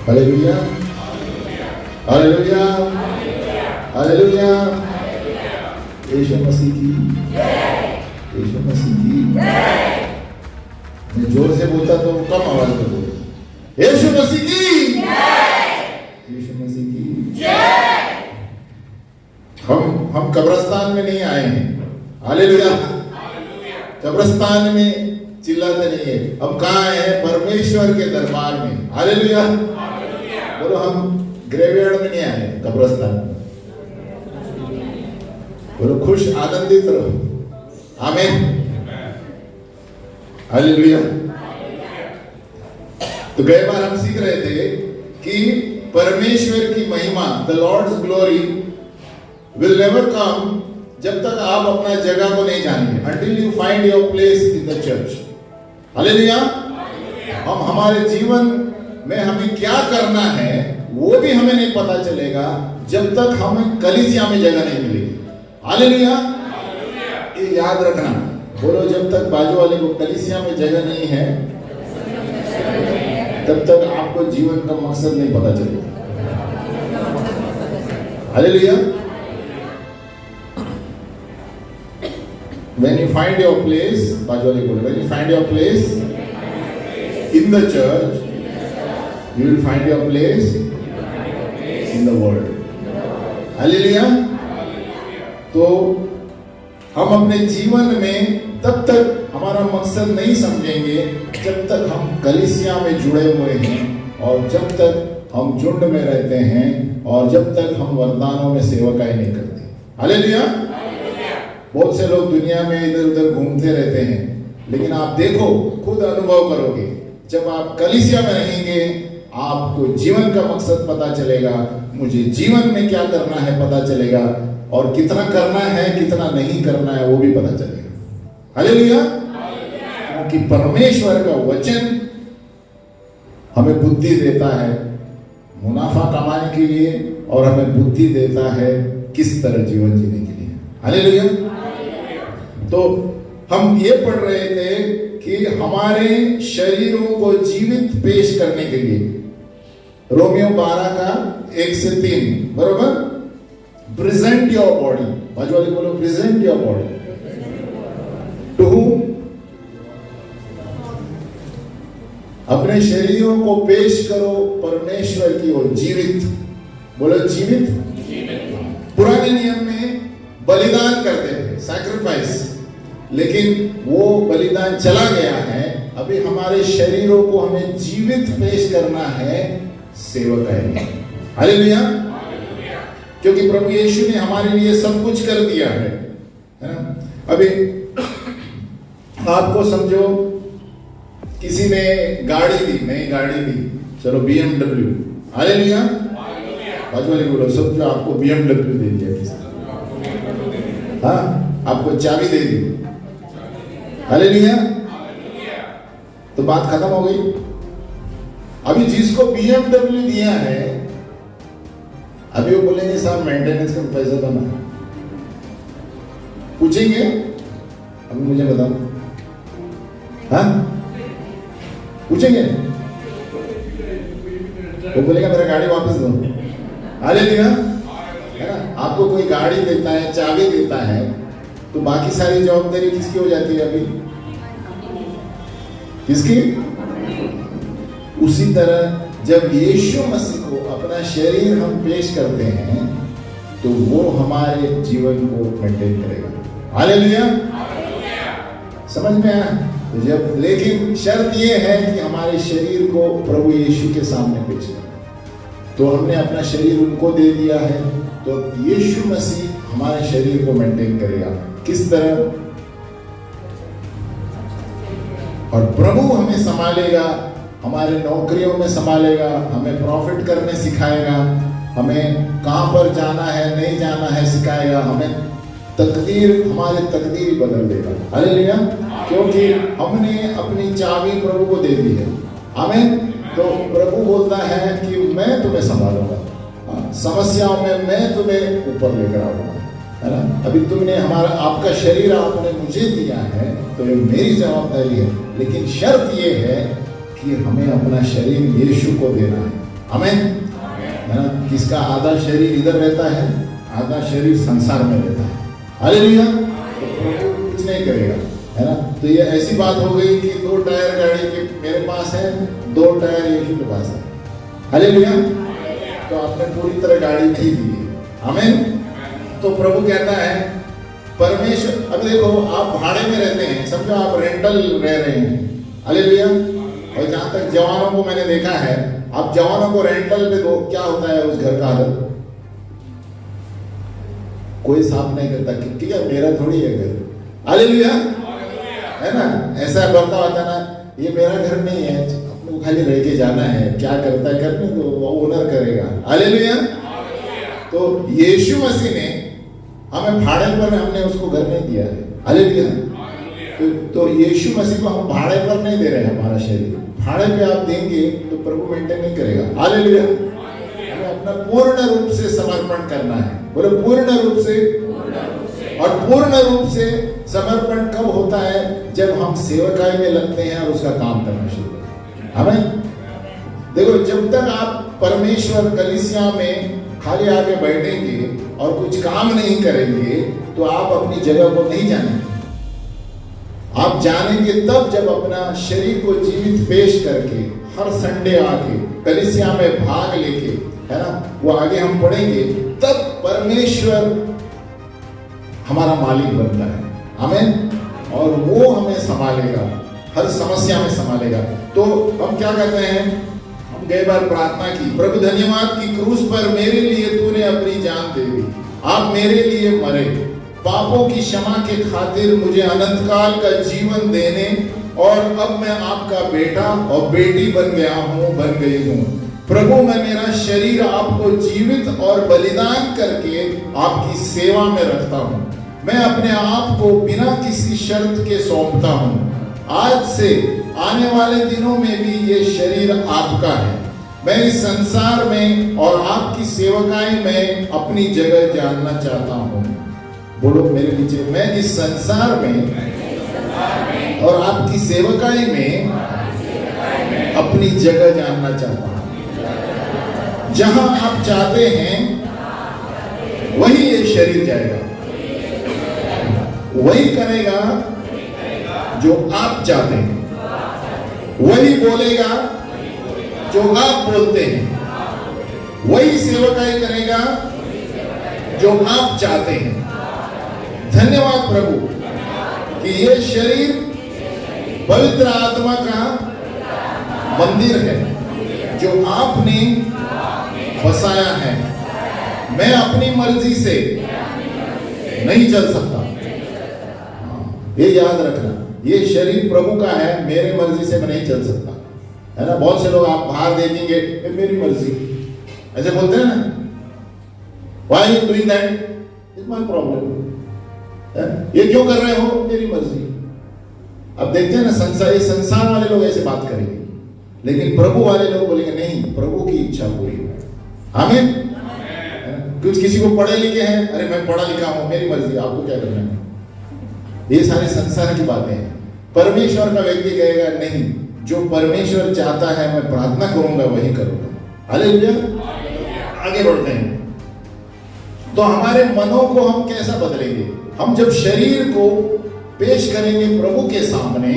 Hallelujah, hallelujah, hallelujah. यीशु मसीह की, यीशु मसीह की। मैं जोर से बोलता तो कम आवाज में बोलता। यीशु मसीह की, यीशु मसीह की। हम कब्रिस्तान में नहीं आए हैं। हालेलुया। कब्रिस्तान में चिल्लाते नहीं है। हम कहाँ आए हैं? परमेश्वर के दरबार में। हालेलुया। बोलो, हम ग्रेवयार्ड में नहीं आए, कब्रिस्तान में। बोलो, खुश आनंदित रहो। आमीन। हालेलुया। तो गए बार हम सीख रहे थे कि परमेश्वर की महिमा, the lord's glory will never come जब तक आप अपना जगह को नहीं जानेंगे, until you find your place in the church. Hallelujah. हम हमारे जीवन में हमें क्या करना है वो भी हमें नहीं पता चलेगा जब तक हमें कलीसिया में जगह नहीं मिलेगी। हालेलुया। ये याद रखना। बोलो, जब तक बाजू वाले को कलीसिया में जगह नहीं है तब तक आपको जीवन का मकसद नहीं पता चलेगा। Hallelujah. When you find your place, बाजू वाले बोले, when you find your place in the church, you will find your place in the world. Hallelujah. तो हम अपने जीवन में तब तक हमारा मकसद नहीं समझेंगे जब तक हम कलीसिया में जुड़े हुए हैं, और जब तक हम झुंड में रहते हैं, और जब तक हम वरदानों में सेवकाई नहीं करते। हालेलुया। बहुत से लोग दुनिया में इधर उधर घूमते रहते हैं, लेकिन आप देखो, खुद अनुभव करोगे, जब आप कलीसिया में रहेंगे आपको जीवन का मकसद पता चलेगा। मुझे जीवन में क्या करना है पता चलेगा, और कितना करना है कितना नहीं करना है वो भी पता चलेगा। हालेलुया। क्योंकि परमेश्वर का वचन हमें बुद्धि देता है मुनाफा कमाने के लिए, और हमें बुद्धि देता है किस तरह जीवन जीने के लिए। हालेलुया। तो हम ये पढ़ रहे थे कि हमारे शरीरों को जीवित पेश करने के लिए, रोमियो 12 का 1 से 3, बरोबर। प्रेजेंट योर बॉडी, बाजू वाले बोलो, present your body to whom. अपने शरीरों को पेश करो परमेश्वर की ओर, जीवित। बोलो, जीवित। पुराने नियम में बलिदान करते थे, सैक्रिफाइस, लेकिन वो बलिदान चला गया है। अभी हमारे शरीरों को हमें जीवित पेश करना है सेवकाई में। हालेलुया। क्योंकि प्रभु यीशु ने हमारे लिए सब कुछ कर दिया है ना। अभी आपको समझो, किसी ने गाड़ी दी, नई गाड़ी दी, चलो BMW। हालेलुया। बाजू वाले बोलो, समझो आपको BMW दे दिया किसी ने। हाँ, आपको चाबी दे दी। हालेलुया। तो बात खत्म हो गई। अभी जिसको BMW दिया है, अभी वो बोलेंगे साहब मेंटेनेंस का पैसा दो ना, पूछेंगे, अभी मुझे बताओ। हाँ, पूछेंगे, वो बोलेगा मेरा गाड़ी वापस दो। हालेलुया। है ना। आपको कोई गाड़ी देता है, चाबी देता है, तो बाकी सारी जवाबदारी किसकी हो जाती है? अभी किसकी? उसी तरह जब यीशु मसीह को अपना शरीर हम पेश करते हैं तो वो हमारे जीवन को मेंटेन करेगा। हालेलुया। समझ में आया? तो जब, लेकिन शर्त ये है कि हमारे शरीर को प्रभु यीशु के सामने पेश करना। तो हमने अपना शरीर उनको दे दिया है, तो यीशु मसीह हमारे शरीर को मेंटेन करेगा। किस तरह? और प्रभु हमें संभालेगा, हमारे नौकरियों में संभालेगा, हमें प्रॉफिट करने सिखाएगा, हमें कहां पर जाना है नहीं जाना है सिखाएगा, हमें तकदीर, हमारे तकदीर बदल देगा। हालेलुया। क्योंकि हमने अपनी चाबी प्रभु को दे दी है। आमीन। तो प्रभु बोलता है कि मैं तुम्हें संभालूंगा, समस्याओं में मैं तुम्हें ऊपर लेकर आऊंगा, है ना। अभी तुमने आपका शरीर आपने मुझे दिया है, तो ये मेरी जवाबदारी है, लेकिन शर्त ये है कि हमें अपना शरीर यीशु को देना है। आमीन, है ना। किसका आधा शरीर इधर रहता है, आधा शरीर संसार में रहता है। हालेलुया। तो प्रभु कुछ नहीं करेगा, है ना। तो ये ऐसी बात हो गई कि 2 टायर गाड़ी के मेरे पास है, 2 टायर यीशु के पास है। हालेलुया। तो आपने पूरी तरह गाड़ी नहीं दी है। आमीन। तो प्रभु कहता है परमेश्वर, अभी देखो आप भाड़े में रहते हैं, समझो आप रेंटल रह रहे हैं। हालेलुया। और जहां तक जवानों को मैंने देखा है, आप जवानों को रेंटल पे दो, क्या होता है उस घर का हालत? कोई साफ नहीं करता कि ठीक है मेरा थोड़ी है घर। हालेलुया, है ना। ऐसा बर्ता होता ना, ये मेरा घर नहीं है, अपने को खाली रह के जाना है, क्या करता है करने दो, वो ओनर करेगा। हालेलुया। तो यीशु मसीह ने हमें भाड़े पर, हमने उसको घर नहीं दिया है। हालेलुया। तो यीशु मसीह को हम भाड़े पर नहीं दे रहे हैं हमारा शरीर। भाड़े पे आप देंगे तो प्रभु मेंटेन नहीं करेगा। हालेलुया। हमें अपना पूर्ण रूप से समर्पण करना है। बोले पूर्ण रूप से। और पूर्ण रूप से समर्पण कब होता है? जब हम सेवकाई में लगते हैं और उसका काम करना शुरू करते हैं। हमें देखो, जब तक आप परमेश्वर कलीसिया में खाली आके बैठेंगे और कुछ काम नहीं करेंगे तो आप अपनी जगह को नहीं जानेंगे। आप जानेंगे तब जब अपना शरीर को जीवित पेश करके हर संडे आके कलीसिया में भाग लेके, है ना, वो आगे हम पढ़ेंगे, तब परमेश्वर हमारा मालिक बनता है। आमीन। और वो हमें संभालेगा, हर समस्या में संभालेगा। तो हम क्या कहते हैं, हम कई बार प्रार्थना की, प्रभु धन्यवाद की क्रूस पर मेरे लिए तूने अपनी जान दे दी, आप मेरे लिए मरे, पापों की क्षमा के खातिर मुझे अनंत काल का जीवन देने, और अब मैं आपका बेटा और बेटी बन गया हूँ, बन गई हूँ। प्रभु मैं मेरा शरीर आपको जीवित और बलिदान करके आपकी सेवा में रखता हूँ। मैं अपने आप को बिना किसी शर्त के सौंपता हूँ। आज से आने वाले दिनों में भी ये शरीर आपका है। मैं इस संसार में और आपकी सेवकाई में अपनी जगह जानना चाहता हूँ। बोलो मेरे नीचे, मैं इस संसार में और आपकी सेवकाई में अपनी जगह जानना चाहता हूँ। जहां आप चाहते हैं वही ये शरीर जाएगा, वही करेगा जो आप चाहते हैं, वही बोलेगा जो आप बोलते हैं, वही सेवकाई करेगा जो आप चाहते हैं। धन्यवाद प्रभु कि ये शरीर पवित्र आत्मा का मंदिर है जो आपने बसाया है। मैं अपनी मर्जी से नहीं चल सकता। ये याद रखना, ये शरीर प्रभु का है, मेरे मर्जी से मैं नहीं चल सकता, है ना। बहुत से लोग आप बाहर देखेंगे, मेरी मर्जी, ऐसे बोलते हैं ना, Why are you doing that? It's my problem. ये क्यों कर रहे हो? मेरी मर्जी। अब देखते हैं ना, संसार वाले लोग ऐसे बात करेंगे, लेकिन प्रभु वाले लोग बोलेंगे नहीं, प्रभु की इच्छा पूरी हो। आमीन। कुछ किसी को पढ़े लिखे हैं, अरे मैं पढ़ा लिखा हूं, मेरी मर्जी, आपको क्या करना है। ये सारे संसार की बातें हैं। परमेश्वर का व्यक्ति कहेगा नहीं, जो परमेश्वर चाहता है मैं प्रार्थना करूंगा वही करूंगा। हालेलुया। आगे बढ़ते हैं। तो हमारे मनों को हम कैसा बदलेंगे? हम जब शरीर को पेश करेंगे प्रभु के सामने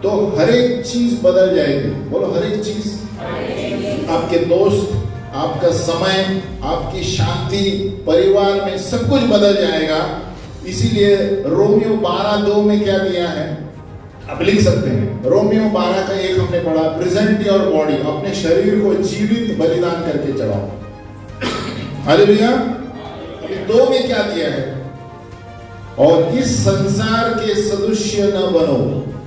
तो हर एक चीज बदल जाएगी। बोलो हर एक चीज। आपके दोस्त, आपका समय, आपकी शांति, परिवार में सब कुछ बदल जाएगा। इसीलिए रोमियो 12:2 में क्या दिया है, आप लिख सकते हैं। रोमियो 12 का 1 हमने पढ़ा, प्रेजेंट योर बॉडी, अपने शरीर को जीवित बलिदान करके चढ़ाओ। हालेलुया। 2 में क्या दिया है, और इस संसार के सदृश्य न बनो,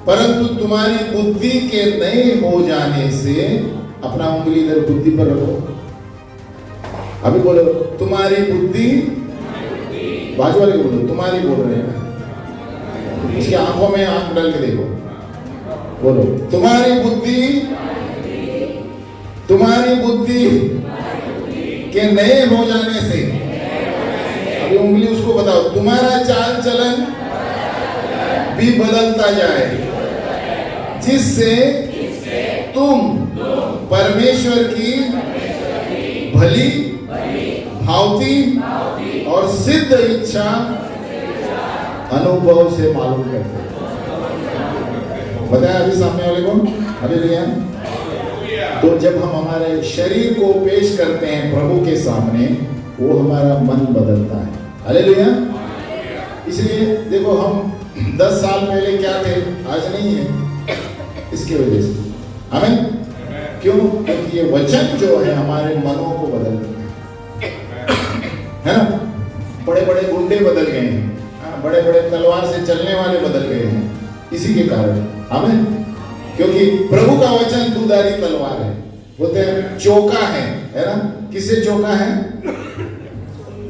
परंतु तुम्हारी बुद्धि के नए हो जाने से, अपना उंगली इधर बुद्धि पर रखो, अभी बोलो तुम्हारी बुद्धि, बाजू वाले को बोलो तुम्हारी, बोल रहे हैं, उसकी आंखों में आंख डाल के देखो, बोलो तुम्हारी बुद्धि, तुम्हारी बुद्धि के नए हो जाने से, अभी उंगली उसको बताओ, तुम्हारा चाल चलन भी बदलता जाए, जिससे तुम परमेश्वर की भली, भावती और सिद्ध इच्छा अनुभव से मालूम करते हैं। बताया अभी सामने वाले को? हालेलुया। तो जब हम हमारे शरीर को पेश करते हैं प्रभु के सामने, वो हमारा मन बदलता है। हालेलुया। इसलिए देखो, हम 10 साल पहले क्या थे, आज नहीं है, इसके वजह से। आमीन। क्यों? क्योंकि ये वचन जो है हमारे मनों को बदलते है ना। बड़े बड़े गुंडे बदल गए हैं, बड़े बड़े तलवार से चलने वाले बदल गए हैं, इसी के कारण। आमीन। क्योंकि प्रभु का वचन दुधारी तलवार है, बोलते हैं चौका है ना। किससे चौका है?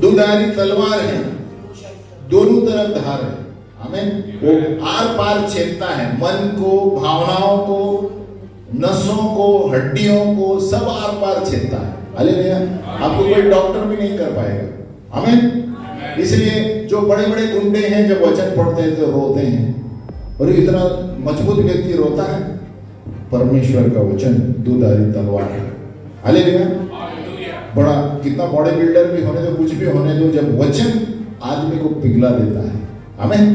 दुधारी तलवार है, दोनों तरफ धार है। आमीन। वो आर पार छेदता है, मन को, भावनाओं को, नसों को, हड्डियों को, सब आर पार छेदता है। हालेलुया। आपको कोई डॉक्टर भी नहीं कर पाएगा। आमीन। इसलिए जो बड़े बड़े गुंडे हैं जब वचन पढ़ते हैं तो रोते हैं, और इतना मजबूत व्यक्ति रोता है। परमेश्वर का वचन दुधारी तलवार है। हालेलुया। बड़ा कितना बॉडी बिल्डर भी होने दो, कुछ भी होने दो, जब वचन आदमी को पिघला देता है। आमीन।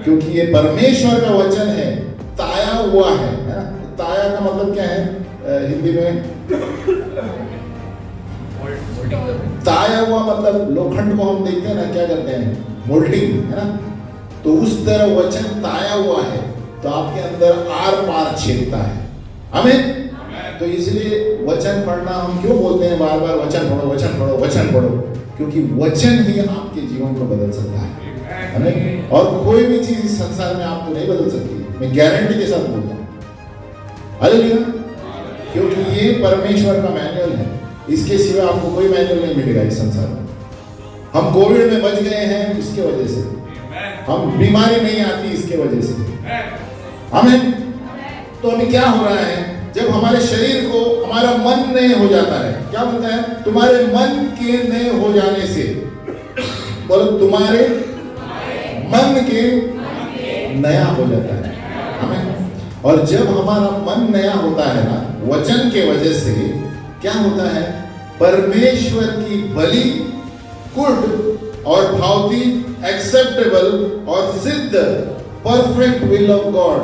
क्योंकि ये परमेश्वर का वचन है, ताया हुआ है ना। ताया का मतलब क्या है हिंदी में? ताया हुआ मतलब लोखंड को हम देखते हैं ना, क्या करते हैं? मोल्डिंग, है ना। तो उस तरह वचन ताया हुआ है, तो आपके अंदर आर पार छेदता है। आमीन। तो इसलिए वचन पढ़ना, हम क्यों बोलते हैं बार बार वचन पढ़ो, वचन पढ़ो, वचन पढ़ो? क्योंकि वचन ही आपके जीवन को बदल सकता है। आमीन। और कोई भी चीज इस संसार में आपको नहीं बदल सकती, मैं गारंटी के साथ बोलता हूँ। हालेलुया। क्योंकि ये परमेश्वर का मैनुअल है, इसके सिवा आपको कोई मैनुअल नहीं मिलेगा इस संसार में। हम कोविड में बच गए हैं इसके वजह से, हम बीमारी नहीं आती इसके वजह से। आमीन। तो अभी क्या हो रहा है, जब हमारे शरीर को, हमारा मन नए हो जाता है, क्या बोलता है? तुम्हारे मन के नए हो जाने से, बोलो तुम्हारे मन के नया हो जाता है। आमीन। और जब हमारा मन नया होता है ना, वचन के वजह से क्या होता है? परमेश्वर की भली, गुड और भावती, एक्सेप्टेबल और सिद्ध परफेक्ट विल ऑफ गॉड,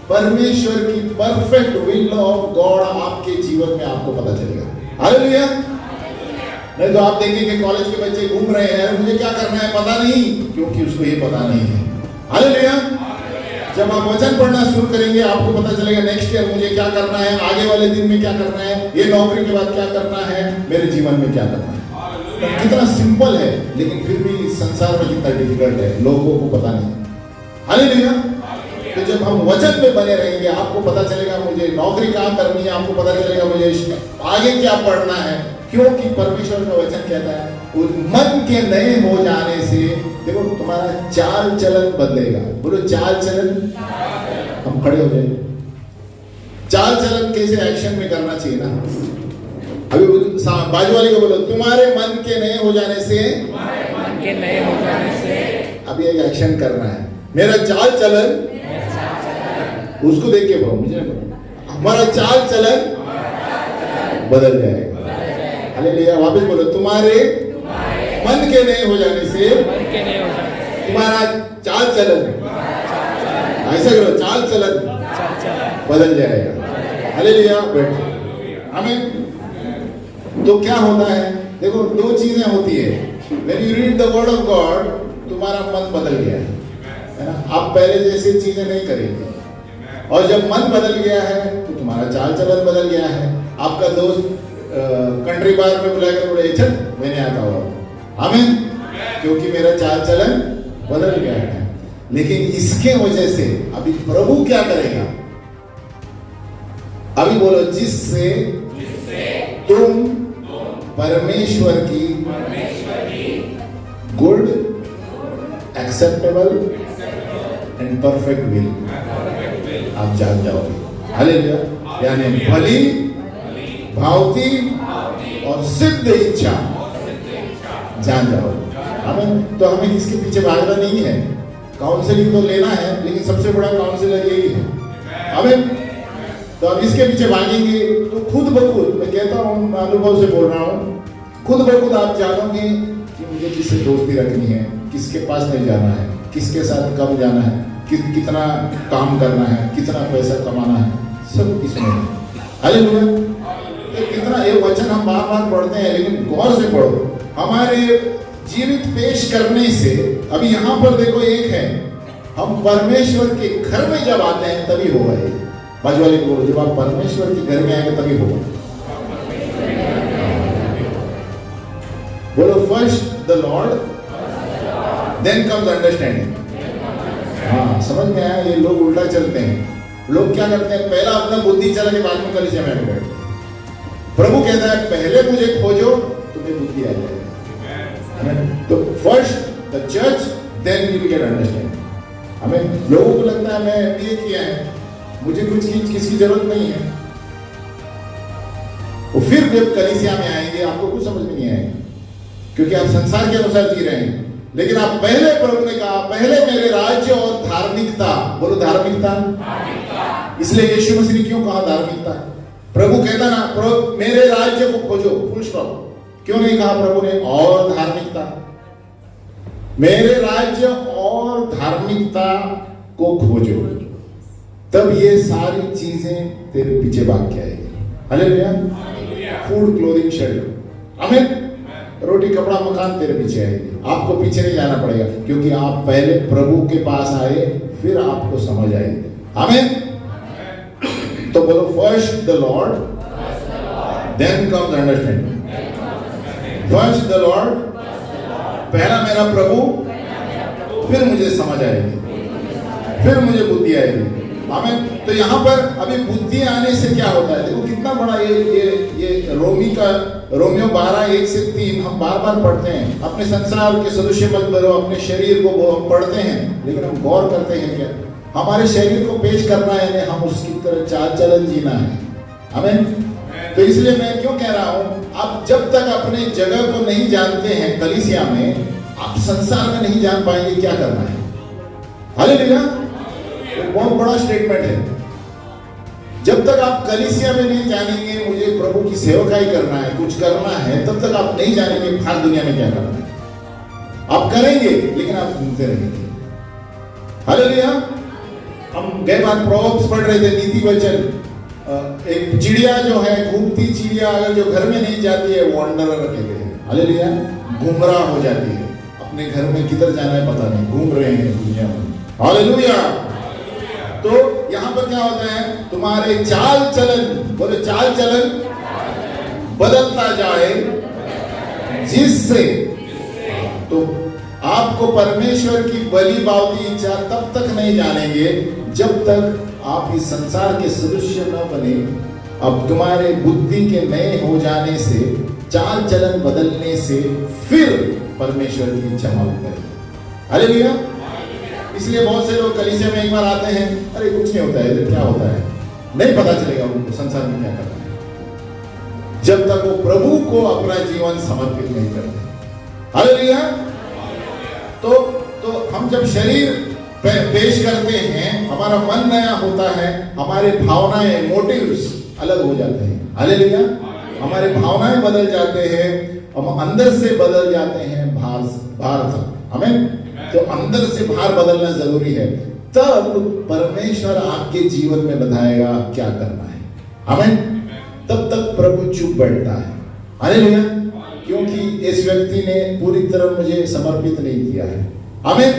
परमेश्वर की परफेक्ट विल ऑफ गॉड आपके जीवन में आपको पता चलेगा। हालेलुया। नहीं तो आप देखेंगे कॉलेज के बच्चे घूम रहे हैं, मुझे क्या करना है पता नहीं, क्योंकि उसको ये पता नहीं है। हालेलुया। जब आप वचन पढ़ना शुरू करेंगे, आपको पता चलेगा नेक्स्ट ईयर मुझे क्या करना है, आगे वाले दिन में क्या करना है, ये नौकरी के बाद क्या करना है, मेरे जीवन में क्या करना है। कितना सिंपल है, लेकिन फिर भी संसार में कितना डिफिकल्ट है, लोगों को पता नहीं। हालेलुया। तो जब हम वचन में बने रहेंगे, आपको पता चलेगा मुझे नौकरी कहाँ करनी है, आपको पता चलेगा मुझे आगे क्या पढ़ना है, क्योंकि परमेश्वर का वचन कहता है उस मन के नए हो जाने से देखो तुम्हारा चाल चलन बदलेगा। बोलो चाल चलन। हम खड़े हो जाए। चाल चलन कैसे एक्शन में करना चाहिए ना। अभी बाजू वाले को बोलो तुम्हारे मन के नए हो जाने से, अभी एक एक्शन करना है। मेरा चाल चलन, उसको देख के बोलो, मुझे हमारा चाल चलन बदल जाएगा। हालेलुया। वापस बोलो तुम्हारे मन के नए हो जाने से तुम्हारा चाल चलन, ऐसा करो, चाल चलन बदल जाएगा। हालेलुया। बैठो। आमीन। तो क्या होता है, देखो दो चीजें होती है। When you read the word of God, तुम्हारा मन बदल गया है ना। आप पहले जैसी चीजें नहीं करेंगे, और जब मन बदल गया है तो तुम्हारा चाल चलन बदल गया है। आपका दोस्त कंट्री बार में बुलाकर बोले चल मैंने आता हुआ। आमीन। क्योंकि मेरा चाल चलन बदल गया है। लेकिन इसके वजह से अभी प्रभु क्या करेगा? अभी बोलो जिससे तुम परमेश्वर की good, acceptable and perfect will आप जान जाओगे। हालेलुया। यानी भली, भावती और सिद्ध इच्छा जान जाओगे। आमीन। तो हमें इसके पीछे भागना नहीं है, काउंसलिंग तो लेना है, लेकिन सबसे बड़ा काउंसलर यही है। आमीन। तो अब इसके पीछे भागेंगे तो खुद ब खुद, मैं कहता हूँ, अनुभव से बोल रहा हूँ, खुद ब खुद आप जानोगे कि मुझे किससे दोस्ती रखनी है, किसके पास नहीं जाना है, किसके साथ कब जाना है, कितना काम करना है, कितना पैसा कमाना है, सब इसमें है। हालेलुया। तो कितना ये वचन हम बार बार पढ़ते हैं, लेकिन गौर से पढ़ो। हमारे जीवित पेश करने से, अभी यहाँ पर देखो एक है, हम परमेश्वर के घर में जब आते हैं तभी होगा ये। बाजू वाले को बोलो, जब आप परमेश्वर के घर में आएंगे तभी होगा। बोलो, first the lord then comes understanding. हाँ, समझ में आया? ये लोग उल्टा चलते हैं। लोग क्या करते हैं, पहला अपना बुद्धि चला के बाद में कलीसिया में बैठते हैं। प्रभु कहता है पहले मुझे खोजो, तुम्हें बुद्धि आ जाएगी। तो first the church then you will get understanding. हमें लोगों को लगता है मैं एमबीए किया है, मुझे कुछ किसकी जरूरत नहीं है। और फिर जब कलीसिया में आएंगे आपको कुछ समझ में नहीं आएगा, क्योंकि आप संसार के अनुसार जी रहे हैं। लेकिन आप पहले, प्रभु ने कहा पहले मेरे राज्य और धार्मिकता, बोलो धार्मिकता। इसलिए यीशु मसीह ने क्यों कहा धार्मिकता? प्रभु कहता ना, प्रभु मेरे राज्य को खोजो, फुल स्टॉप। क्यों नहीं कहा प्रभु ने और धार्मिकता? मेरे राज्य और धार्मिकता को खोजो, तब ये सारी चीजें तेरे पीछे भाग के आएगी। हालेलुया। फूड, क्लोथिंग, शेल्टर, आमीन। रोटी, कपड़ा, मकान तेरे पीछे आएगी। आपको पीछे नहीं जाना पड़ेगा, क्योंकि आप पहले प्रभु के पास आए, फिर आपको समझ आएगी। आमीन। तो बोलो, first the lord then comes understanding. First the lord, पहला मेरा प्रभु, फिर मुझे समझ आएगी, फिर मुझे बुद्धि आएगी। आमीन। तो यहाँ पर अभी बुद्धि आने से क्या होता है, देखो कितना बड़ा ये रोमियो 12:1-3 हम बार बार पढ़ते हैं। अपने संसार के सदृश्य मत बनो, अपने शरीर को हम पढ़ते हैं, लेकिन हम गौर करते हैं क्या? हमारे शरीर को पेश करना है, हम उसकी तरह चाल चलन जीना है। आमीन। तो इसलिए मैं क्यों कह रहा हूं, आप जब तक अपने जगह को नहीं जानते हैं कलीसिया में, आप संसार में नहीं जान पाएंगे क्या करना है। हालेलुया। बहुत बड़ा स्टेटमेंट है। जब तक आप कलीसिया में नहीं जानेंगे मुझे प्रभु की सेवकाई करना है, कुछ करना है, तब तक आप नहीं जानेंगे बाहर दुनिया में क्या करना है। आप करेंगे, लेकिन आप घूमते रहेंगे। हालेलुया। हम गए बार प्रोवर्ब्स पढ़ रहे थे, नीति वचन। एक चिड़िया जो है, घूमती चिड़िया, अगर जो घर में नहीं जाती है वो वांडरर कहते हैं। हालेलुया। गुमराह हो जाती है, अपने घर में किधर जाना है पता नहीं, घूम रहे हैं दुनिया में। हालेलुया। तो यहाँ पर क्या होता है, तुम्हारे चाल चलन, बोले चाल चलन बदलता जाए, जिससे तो आपको परमेश्वर की बलि बावती इच्छा तब तक नहीं जानेंगे जब तक आप इस संसार के सदृश्य न बने। अब तुम्हारे बुद्धि के नए हो जाने से, चाल चलन बदलने से, फिर परमेश्वर की इच्छा मालूम करेंगे। हालेलुया। इसलिए बहुत से लोग कलीसिया में एक बार आते हैं, अरे कुछ नहीं होता है, इधर क्या होता है, नहीं पता चलेगा उनको संसार में क्या करना है, जब तक वो प्रभु को अपना जीवन समर्पित नहीं करते। हालेलुया। तो हम जब शरीर पेश करते हैं, हमारा मन नया होता है, हमारे भावनाएं, मोटिव्स अलग हो जाते हैं। हालेलुया। हमारे भावनाएं बदल जाते हैं, हम अंदर से बदल जाते हैं बाहर तक। हमें तो अंदर से बाहर बदलना जरूरी है, तब परमेश्वर आपके जीवन में बताएगा क्या करना है। हमें तब तक प्रभु चुप बैठता है। हालेलुया। क्योंकि इस व्यक्ति ने पूरी तरह मुझे समर्पित नहीं किया है। आमीन।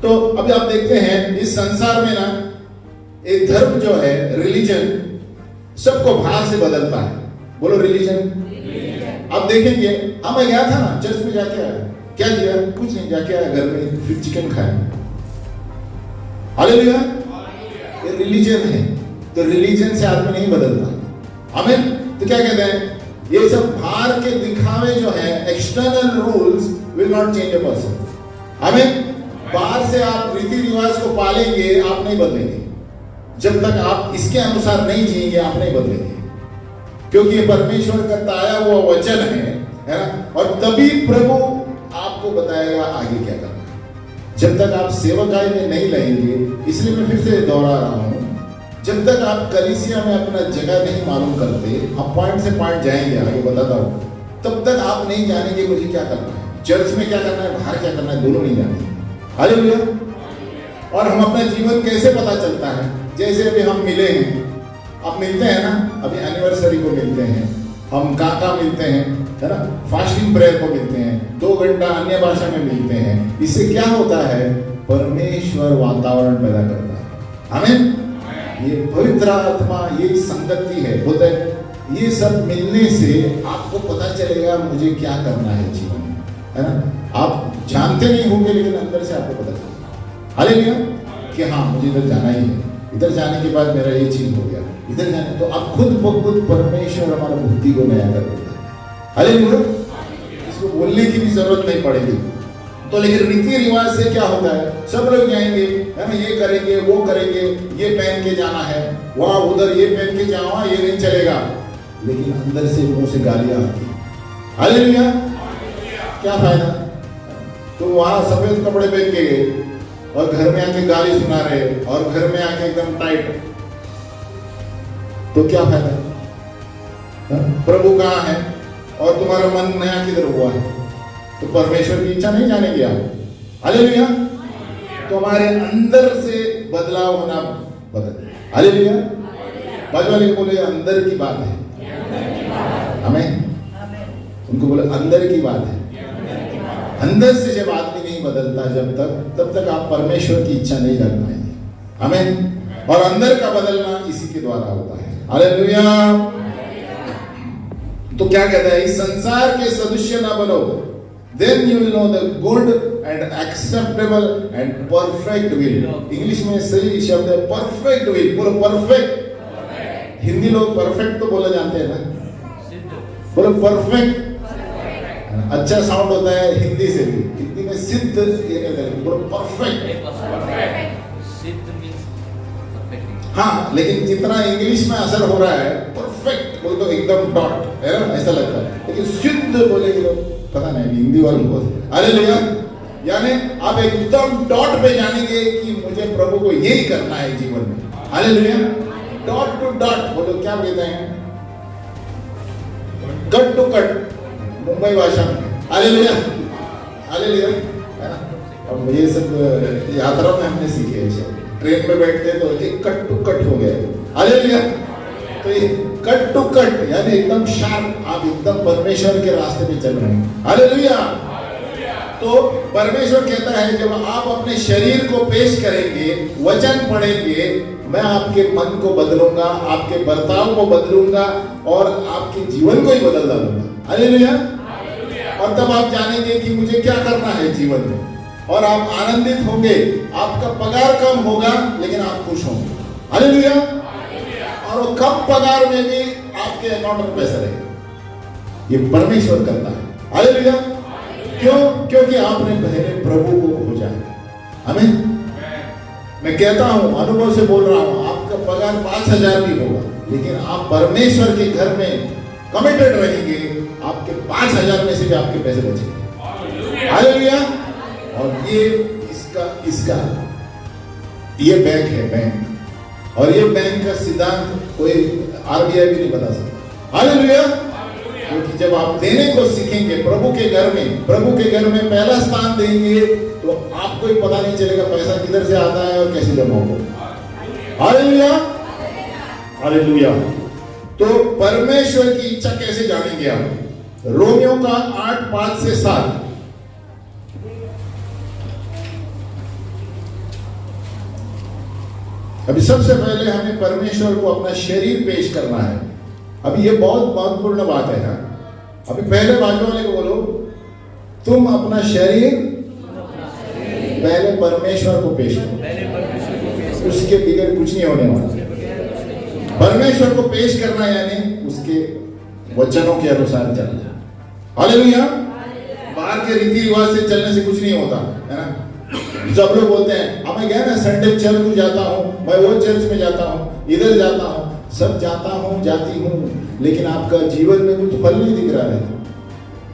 तो अभी आप देखते हैं इस संसार में ना, एक धर्म जो है, रिलीजन, सबको बाहर से बदलता है। बोलो रिलीजन। आप देखेंगे, मैं गया था ना चर्च में, जाके आया, क्या किया? कुछ नहीं, जाके आया घर में, फिर चिकन खाया। हालेलुया। ये रिलीजन है, तो रिलीजन से आदमी नहीं बदलता। आमीन। तो क्या कहते हैं, ये सब बाहर के दिखावे जो है, external rules will not change a person. आमीन। बाहर से आप रीति रिवाज को पालेंगे, आप नहीं बदलेंगे। जब तक आप इसके अनुसार नहीं जिएंगे, आप नहीं बदलेंगे, क्योंकि ये परमेश्वर का ताया हुआ वचन है ना। और तभी प्रभु आपको बताएगा आगे क्या करना है। जब तक आप सेवकाई में नहीं रहेंगे, इसलिए मैं फिर से दोहरा रहा हूं, जब तक आप कलीसिया में अपना जगह नहीं मालूम करते, हम पॉइंट से पॉइंट जाएंगे, आगे बताता हूं। तब तक आप नहीं जानेंगे मुझे क्या करना है, चर्च में क्या करना है, बाहर क्या करना है, दोनों नहीं जानेंगे। हालेलुया। और हम अपना जीवन कैसे पता चलता है? जैसे अभी हम मिले हैं, आप मिलते हैं ना, अभी एनिवर्सरी को मिलते हैं, हम कहाँ मिलते हैं, है ना, फास्टिंग प्रेयर को मिलते हैं, 2 घंटा अन्य भाषा में मिलते हैं। इससे क्या होता है? परमेश्वर वातावरण पैदा करता है। आमीन। ये पवित्र आत्मा, ये संगति है। बोलते हैं ये सब मिलने से आपको पता चलेगा मुझे क्या करना है जीवन में, है ना। आप जानते नहीं होंगे लेकिन अंदर से आपको पता चलेगा। हालेलुया। कि हाँ मुझे इधर जाना ही है, इधर जाने के बाद मेरा ये चीज हो गया, इधर जाने, तो आप खुद ब खुद परमेश्वर हमारा बुद्धि को नया कर देता है। हालेलुया। इसको बोलने की भी जरूरत नहीं पड़ेगी। तो लेकिन रीति रिवाज से क्या होता है? सब लोग जाएंगे, है ना, ये करेंगे, वो करेंगे, ये पहन के जाना है, वहां उधर ये पहन के जाओ, ये नहीं चलेगा। लेकिन अंदर से मुंह से गालियां आती है। हालेलुया। क्या फायदा? तो वहां सफेद कपड़े पहन के गए और घर में आके गाली सुना रहे, और घर में आके एकदम टाइट, तो क्या फायदा? प्रभु कहाँ है और तुम्हारा मन नया किधर हुआ है? तो परमेश्वर की इच्छा नहीं जानेंगे आप। हालेलुया। तो हमारे अंदर से बदलाव होना बदल। हालेलुया। बाजू वाले बोले अंदर की बात है, हमें उनको बोले अंदर की बात है। अंदर से जब आदमी नहीं बदलता तब तक आप परमेश्वर की इच्छा नहीं जान पाएंगे। हमें और अंदर का बदलना इसी के द्वारा होता है। हालेलुया। तो क्या कहता है? इस संसार के सदृश्य ना बनो, then you will know the good and acceptable and perfect will। English में सही शब्द है परफेक्ट विल। बोलो परफेक्ट। हिंदी लोग परफेक्ट तो बोला जानते हैं ना, बोलो परफेक्ट। अच्छा साउंड होता है हिंदी से भी, हिंदी में सिद्ध ये कहते हैं, बोलो परफेक्ट। हाँ, लेकिन जितना इंग्लिश में असर हो रहा है परफेक्ट बोल तो एकदम डॉट, है ना, ऐसा लगता है। लेकिन सिद्ध बोलेंगे लोग, पता नहीं हिंदी वालों को। हालेलुया। यानी आप एकदम डॉट पे जानेंगे कि मुझे प्रभु को यही करना है जीवन में। हालेलुया। डॉट टू डॉट बोलो, क्या कहते हैं? कट टू कट, मुंबई भाषा में। हालेलुया। हालेलुया। अब ये सब यात्रा में हमने सीखे हैं सब। ट्रेन में बैठते तो एक कट टू कट हो गया। हालेलुया। तो ये कट टू कट यानी एकदम शार्प, आप एकदम परमेश्वर के रास्ते पे चल रहे हैं। हालेलुया। तो परमेश्वर कहता है जब आप अपने शरीर को पेश करेंगे, वचन पढ़ेंगे, मैं आपके मन को बदलूंगा, आपके बर्ताव को बदलूंगा और आपके जीवन को ही बदल डालूंगा। हालेलुया। और तब आप जानेंगे कि मुझे क्या करना है जीवन में, और आप आनंदित होंगे। आपका पगार कम होगा लेकिन आप खुश होंगे। हालेलुया। और वो कम पगार में भी आपके अकाउंट में पैसा रहेगा। ये परमेश्वर करता है। हालेलुया। क्यों? क्योंकि आपने पहले प्रभु को खोजा है। हमें मैं कहता हूं, अनुभव से बोल रहा हूं, आपका पगार 5,000 भी होगा लेकिन आप परमेश्वर के घर में कमिटेड रहेंगे, आपके 5,000 में से भी आपके पैसे बचेंगे। हालेलुया। और ये इसका ये बैंक है, बैंक। और ये बैंक का सिद्धांत कोई आरबीआई भी नहीं बता सकता। हालेलुया। क्योंकि जब आप देने को सीखेंगे प्रभु के घर में पहला स्थान देंगे तो आपको ही पता नहीं चलेगा पैसा किधर से आता है और कैसे जमा होगा। हालेलुया। हालेलुया। तो परमेश्वर की इच्छा कैसे जानेंगे आप? रोमियो का 8:5 से 7। अभी सबसे पहले हमें परमेश्वर को अपना शरीर पेश करना है। अभी ये बहुत महत्वपूर्ण बात है ना। अभी पहले बाजू वाले को बोलो, तुम अपना शरीर पहले परमेश्वर को पेश करो, उसके बगैर कुछ नहीं होने वाला। परमेश्वर को पेश करना यानी उसके वचनों के अनुसार चलना। हालेलुया। बाहर के रीति रिवाज से चलने से कुछ नहीं होता, है ना। सब लोग बोलते हैं हमें क्या है ना, संडे चर्च में जाता हूँ, मैं वो चर्च में जाता हूँ, इधर जाता हूँ, सब जाता हूँ, जाती हूँ, लेकिन आपका जीवन में कुछ फल नहीं दिख रहा है।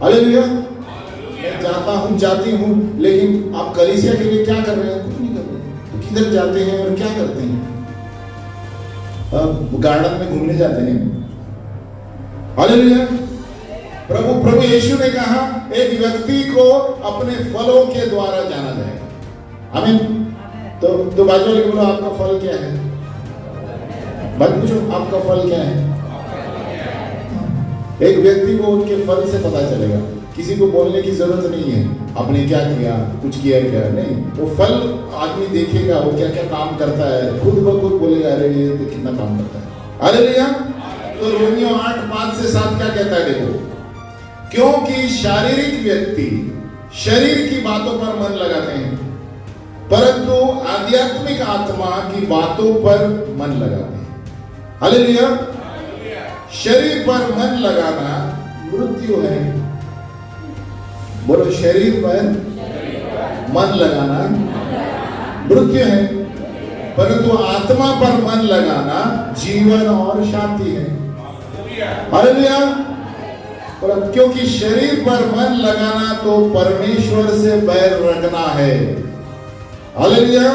हालेलुया। मैं जाता हूँ, जाती हूँ, लेकिन आप कलीसिया के लिए क्या कर रहे हैं? कुछ नहीं कर रहे। तो किधर जाते हैं और क्या करते हैं? गार्डन में घूमने जाते हैं। हालेलुया। प्रभु प्रभु यीशु ने कहा एक व्यक्ति को अपने फलों के द्वारा जाना जाएगा। आमीन। तो बाजू वाले बोलो आपका फल क्या है? बात पूछो आपका फल क्या है? एक व्यक्ति को उनके फल से पता चलेगा। किसी को बोलने की जरूरत नहीं है आपने क्या किया, कुछ किया क्या नहीं। वो फल आदमी देखेगा, वो क्या क्या काम करता है, खुद ब खुद बोलेगा अरे ये कितना काम करता है। हालेलुया। तो रोमियो 8:5-7 क्या कहता है देखो, क्योंकि शारीरिक व्यक्ति शरीर की बातों पर मन लगाते हैं, परंतु आध्यात्मिक आत्मा की बातों पर मन लगाते हैं। हालेलुया। शरीर पर मन लगाना मृत्यु है। बोलो शरीर पर मन लगाना मृत्यु है, परंतु आत्मा पर मन लगाना जीवन और शांति है। हालेलुया। क्योंकि शरीर पर मन लगाना तो परमेश्वर से बैर रखना है। हालेलुया।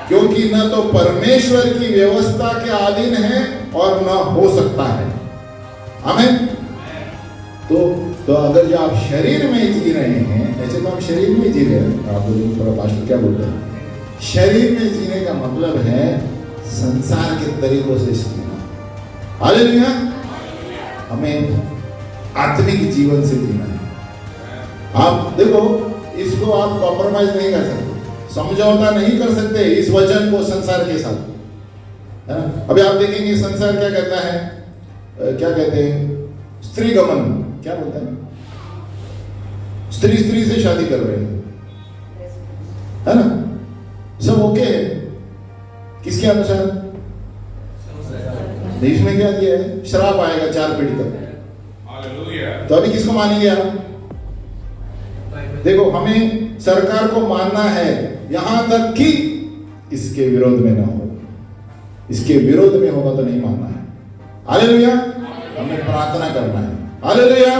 क्योंकि न तो परमेश्वर की व्यवस्था के अधीन है और न हो सकता है। आमीन। तो अगर जो आप शरीर में जी रहे हैं, ऐसे तो हम शरीर में जी रहे हैं। आप बोलेंगे थोड़ा पास्टर क्या बोलते हैं? शरीर में जीने का मतलब है संसार के तरीकों से जीना। हालेलुया। हमें आत्मिक जीवन से जीना है। आप देखो, इसको आप कॉम्प्रोमाइज नहीं कर सकते, समझौता नहीं कर सकते इस वचन को संसार के साथ, है ना। अभी आप देखेंगे संसार क्या कहता है, क्या कहते हैं, स्त्री गमन क्या बोलता है, स्त्री से शादी कर रहे हैं, है ना, सब ओके है। किसके अनुसार? देश में क्या दिया है? श्राप आएगा 4 पीढ़ी तक। तो अभी किसको मानेंगे आप? देखो, हमें सरकार को मानना है यहां तक कि इसके विरोध में ना हो। इसके विरोध में होगा तो नहीं मानना है। हालेलुया। हमें प्रार्थना करना है। हालेलुया।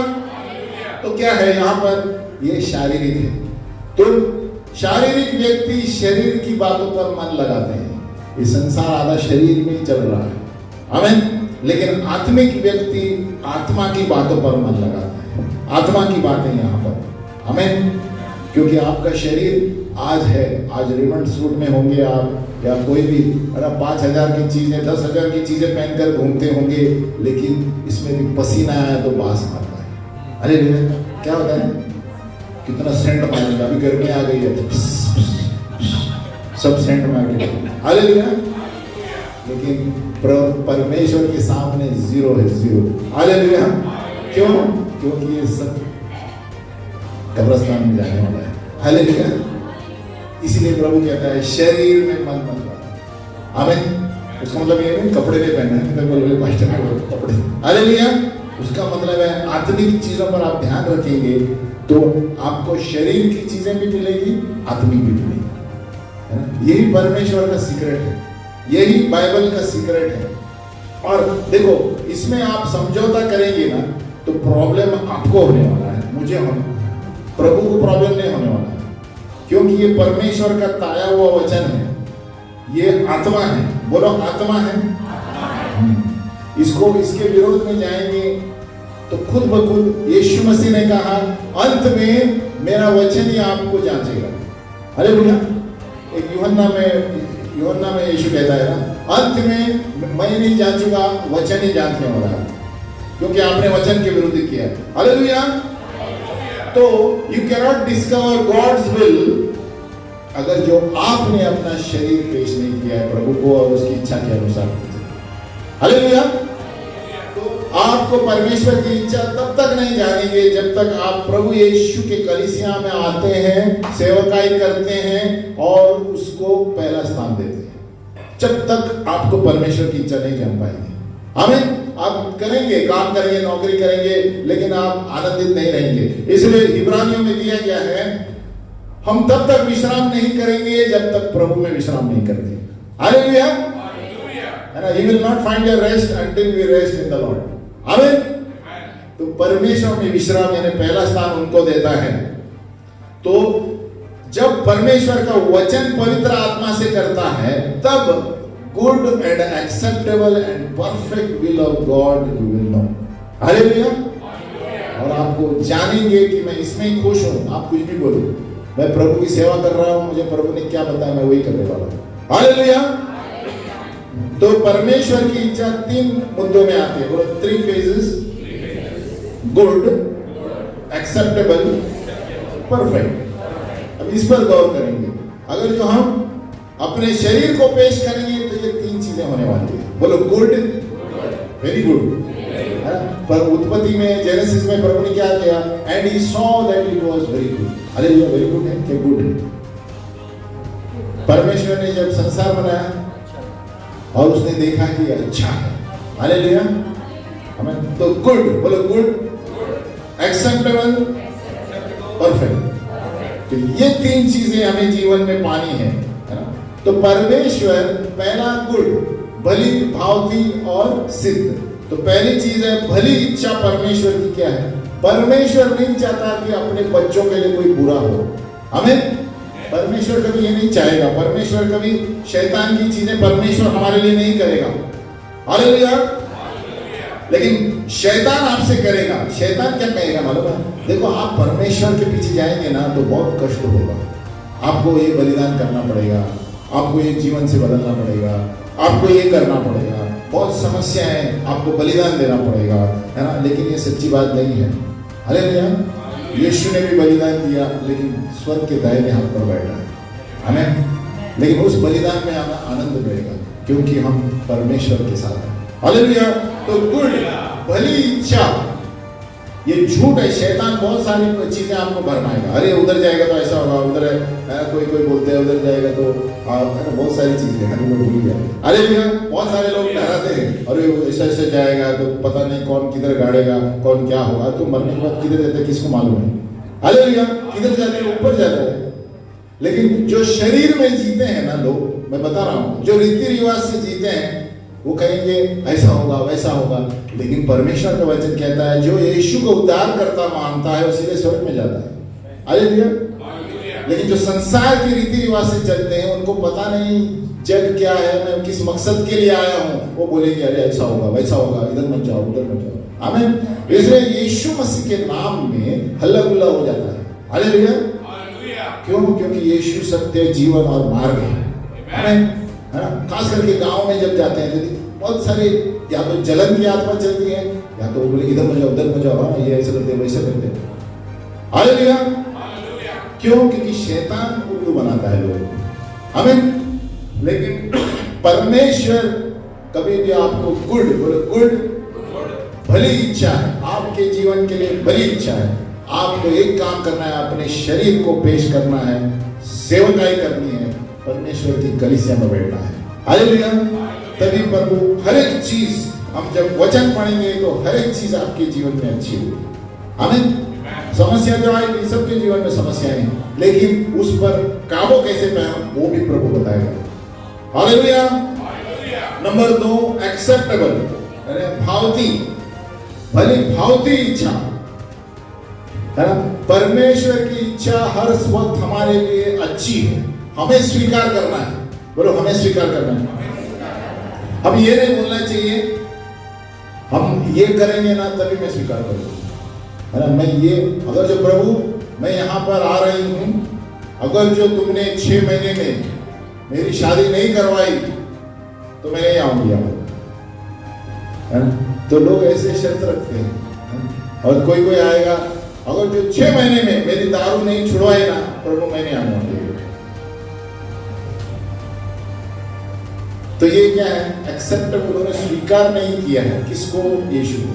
तो क्या है यहां पर? ये शारीरिक है। तो शारीरिक व्यक्ति शरीर की बातों पर मन लगाते हैं। ये संसार आधा शरीर में ही चल रहा है। आमीन। लेकिन आत्मिक व्यक्ति आत्मा की बातों पर मन लगाता है। आत्मा की बातें यहां पर। आमीन। क्योंकि आपका शरीर आज है, आज रिमंड सूट में होंगे आप, या कोई भी 5,000 की चीजें 10,000 की चीजें पहनकर घूमते होंगे, लेकिन इसमें भी पसीना आया तो बास मारता है। अरे क्या होता है? कितना सेंट मारेगा। अभी गर्मी आ गई है, सब सेंट मार के। हालेलुया। लेकिन परमेश्वर के सामने जीरो है, जीरो। हालेलुया। क्यों? क्योंकि ये सब कब्रिस्तान में जाने वाला है। हालेलुया। इसलिए प्रभु कहता है शरीर में मन मत लगाओ। आमीन। उसका मतलब ये नहीं कपड़े नहीं पहनना है, कपड़े। हालेलुया। उसका मतलब है आत्मिक चीजों पर आप ध्यान रखेंगे तो आपको शरीर की चीजें भी मिलेगी, आत्मिक भी मिलेगी, है ना। यही परमेश्वर का सीक्रेट है, यही बाइबल का सीक्रेट है। और देखो, इसमें आप समझौता करेंगे ना तो प्रॉब्लम आपको होने वाला है, मुझे होने वाला है, प्रभु को प्रॉब्लम नहीं होने वाला है। क्योंकि ये परमेश्वर का ताया हुआ वचन है, ये आत्मा है। बोलो आत्मा है। इसको इसके विरोध में जाएंगे तो खुद ब खुद यीशु मसीह ने कहा अंत में मेरा वचन ही आपको जांचेगा। हालेलुया। एक यूहन्ना में यीशु कहता है ना, अंत में मैं नहीं जांचूंगा, वचन ही जांचने वाला है, क्योंकि आपने वचन के विरुद्ध किया है। हालेलुया। तो you cannot discover God's will अगर जो आपने अपना शरीर पेश नहीं किया है प्रभु को और उसकी इच्छा के अनुसार। हालेलुया। तो आपको परमेश्वर की इच्छा तब तक नहीं जानेंगे जब तक आप प्रभु यीशु के कलीसिया में आते हैं, सेवकाई करते हैं और उसको पहला स्थान देते हैं। जब तक आपको परमेश्वर की इच्छा नहीं जान पाएंगे। आमीन। आप करेंगे, काम करेंगे, नौकरी करेंगे, लेकिन आप आनंदित नहीं रहेंगे। इसलिए इब्रानियों में दिया गया है, हम तब तक विश्राम नहीं करेंगे जब तक प्रभु में विश्राम नहीं करते। हालेलुया। है ना। You will not find your rest until we rest in the Lord. आमीन। तो परमेश्वर में विश्राम यानी पहला स्थान उनको देता है। तो जब परमेश्वर का वचन पवित्र आत्मा से करता है तब good and acceptable and perfect will of God you will know. हालेलुया। और आपको जानेंगे कि मैं इसमें ही खुश हूं। आप कुछ भी बोलो, मैं प्रभु की सेवा कर रहा हूं, मुझे प्रभु ने क्या बताया मैं वही करने वाला हूं। हालेलुया। तो परमेश्वर की इच्छा 3 मुद्दों में आती है। बोलो 3 phases, गुड, एक्सेप्टेबल, परफेक्ट। अब इस पर गौर करेंगे। अगर जो हम अपने शरीर को पेश करेंगे तो ये 3 चीजें होने वाली है। बोलो गुड, वेरी गुड। पर उत्पत्ति में, जेनेसिस में प्रभु ने क्या किया? And he saw that it was very good. Hallelujah. Very good है कि गुड है? परमेश्वर ने जब संसार बनाया और उसने देखा कि अच्छा है। हालेलुया। हमें तो गुड, बोलो गुड, एक्सेप्टेबल, परफेक्ट। तो ये 3 चीजें हमें जीवन में पानी है ना? तो परमेश्वर पहला गुड, भली, भावती और सिद्ध। तो पहली चीज है भली इच्छा परमेश्वर की क्या है? परमेश्वर नहीं चाहता कि अपने बच्चों के लिए कोई बुरा हो। हमें परमेश्वर कभी ये नहीं चाहेगा। परमेश्वर कभी शैतान की चीजें परमेश्वर हमारे लिए नहीं करेगा। हालेलुया। लेकिन शैतान आपसे करेगा। शैतान क्या कहेगा मालूम है? देखो, आप परमेश्वर के पीछे जाएंगे ना तो बहुत कष्ट होगा। आपको ये बलिदान करना पड़ेगा, आपको ये जीवन से बदलना पड़ेगा, आपको ये करना पड़ेगा, बहुत समस्याएं, आपको बलिदान देना पड़ेगा, है ना? लेकिन ये सच्ची बात नहीं है। हालेलुया। यीशु ने भी बलिदान दिया, लेकिन स्वर्ग के दाहिने हाथ पर बैठा है। हमें लेकिन उस बलिदान में हमें आनंद मिलेगा क्योंकि हम परमेश्वर के साथ हैं। हालेलुया। तो गुड, भली इच्छा, ये झूठ है। शैतान बहुत सारी चीजें आपको भरमाएगा। अरे उधर जाएगा तो ऐसा होगा, उधर कोई बोलते हैं उधर जाएगा तो बहुत सारी चीजें हैं, वो भूल जाए। अरे भैया, बहुत सारे लोग डराते हैं, अरे ऐसा ऐसे जाएगा तो पता नहीं कौन किधर गाड़ेगा, कौन क्या होगा। तो मरने के बाद किधर जाते हैं किसको मालूम है? अरे भैया, किधर जाते हैं? ऊपर जाते हैं। लेकिन जो शरीर में जीते हैं ना लोग, मैं बता रहा हूँ, जो रीति रिवाज से जीते हैं, वो कहेंगे ऐसा होगा वैसा होगा। लेकिन परमेश्वर का वचन कहता है जो यीशु को उद्धार करता मानता है वो सीधे स्वर्ग में जाता है। हालेलुया। लेकिन जो संसार के रीति रिवाज से चलते हैं, उनको पता नहीं जग क्या है, मैं किस मकसद के लिए आया हूँ, वो बोलेंगे अरे ऐसा होगा वैसा होगा, इधर मत जाओ उधर मत जाओ। आमीन। इसलिए यीशु मसीह के नाम में हल्ला गुल्ला हो जाता है। हालेलुया। क्यों? क्योंकि यीशु सत्य, जीवन और मार्ग है। आमीन। है ना? खास करके गांव में जब जाते हैं तो बहुत सारे या तो जलन की आत्मा चलती है, या तो बोले इधर मत जाओ उधर मत जाओ, हाँ ये ऐसे करते वैसे करते। हालेलुया। क्यों? क्योंकि शैतान उल्लू बनाता है लोग। आमीन। लेकिन परमेश्वर कभी भी आपको गुड, बोलो गुड, भली इच्छा है आपके जीवन के लिए। भली इच्छा है आपको एक काम करना है, अपने शरीर को पेश करना है, सेवकाई करनी है, परमेश्वर की कलीसिया में बैठना है। हालेलुया। तभी प्रभु हर एक चीज, हम जब वचन पढ़ेंगे तो हर एक चीज आपके जीवन में अच्छी होगी। आमीन। समस्या जो आएगी, सबके जीवन में समस्याएं, लेकिन उस पर काबू कैसे पाएं वो भी प्रभु बताएगा। हालेलुया। नंबर 2, एक्सेप्टेबल, भावती, भली भावती इच्छा, है ना? परमेश्वर की इच्छा हर वक्त हमारे लिए अच्छी है, हमें स्वीकार करना है। बोलो हमें स्वीकार करना है। हम ये नहीं बोलना चाहिए हम ये करेंगे ना तभी मैं स्वीकार करूंगा, है ना? मैं ये, अगर जो प्रभु मैं यहाँ पर आ रही हूँ, अगर जो तुमने 6 महीने में मेरी शादी नहीं करवाई तो मैं नहीं आऊंगी यहाँ, है ना? तो लोग ऐसे शर्त रखते हैं। और कोई आएगा, अगर जो 6 महीने में मेरी दारू नहीं छुड़वाए ना, प्रभु मैं नहीं आऊंगा। तो ये क्या है? एक्सेप्टेबल, उन्होंने स्वीकार नहीं किया है। किसको? यीशु को।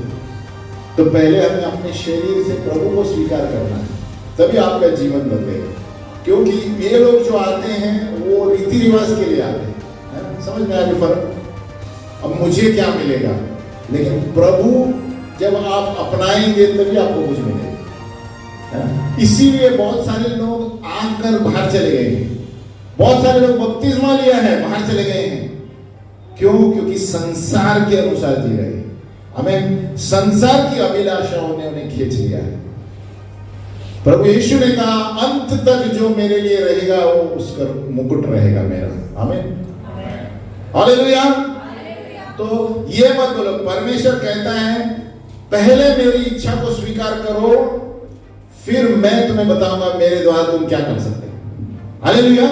तो पहले हमें अपने शरीर से प्रभु को स्वीकार करना है, तभी आपका जीवन बदलेगा। क्योंकि ये लोग जो आते हैं वो रीति रिवाज के लिए आते हैं, है? समझ में आया फर्क? अब मुझे क्या मिलेगा? लेकिन प्रभु जब आप अपनाएंगे तभी आपको कुछ मिलेगा, है ना? इसीलिए बहुत सारे लोग आकर बाहर चले गए हैं, बहुत सारे लोग बपतिस्मा लिया है बाहर चले गए हैं। क्यों? क्योंकि संसार के अनुसार जी रहे। हमें संसार की अभिलाषाओं ने उन्हें खींच लिया है। प्रभु यीशु ने कहा अंत तक जो मेरे लिए रहेगा वो उसका मुकुट रहेगा मेरा। आमीन। हालेलुया। तो ये मत बोलो, परमेश्वर कहता है पहले मेरी इच्छा को स्वीकार करो, फिर मैं तुम्हें बताऊंगा मेरे द्वारा तुम क्या कर सकते हो। हालेलुया।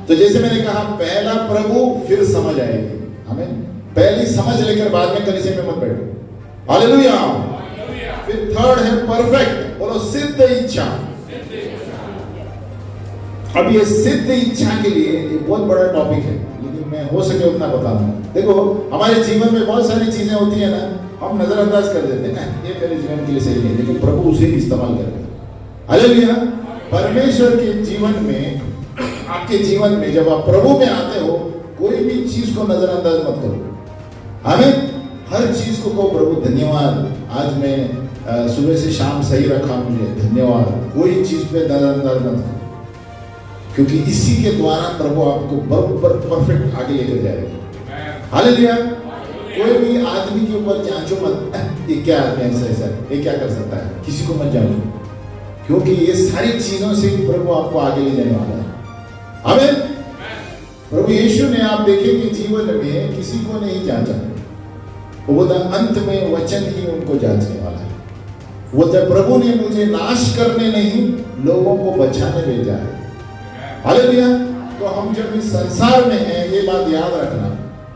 तो जैसे मैंने कहा, पहला प्रभु, फिर समझ आएगी। हमें पहली समझ लेकर बाद में कलीसिया में मत बैठो। हालेलुया। फिर थर्ड है परफेक्ट, बोलो सिद्ध इच्छा। अब ये सिद्ध इच्छा के लिए एक बहुत बड़ा टॉपिक है, लेकिन मैं हो सके उतना बता दूं। देखो, हमारे जीवन में बहुत सारी चीजें होती है ना, हम नजरअंदाज कर देते हैं, ये मेरे जीवन के लिए सही नहीं, लेकिन प्रभु उसे इस्तेमाल कर रहे हैं। हालेलुया। परमेश्वर के जीवन में, आपके जीवन में जब आप प्रभु में आते हो, कोई भी चीज को नजरअंदाज मत करो। हमें हर चीज को कहो, प्रभु धन्यवाद, आज मैं सुबह से शाम सही रखा, मुझे धन्यवाद। कोई चीज पे नजरअंदाज मत करो, क्योंकि इसी के द्वारा प्रभु आपको बराबर परफेक्ट आगे लेकर जाएगा। हालेलुया। कोई भी आदमी के ऊपर जांचो मत, ये क्या आदमी ऐसा, ये क्या कर सकता है, किसी को मत जांचो, क्योंकि ये सारी चीजों से प्रभु आपको आगे ले जाने वाला है। आमीन। प्रभु यीशु ने, आप देखेंगे जीवन में किसी को नहीं जांचा, वो बोलता अंत में वचन ही उनको जांचने वाला है। वो बोलता प्रभु ने मुझे नाश करने नहीं, लोगों को बचाने भेजा है। हालेलुया। तो हम जब इस संसार में हैं, ये बात याद रखना,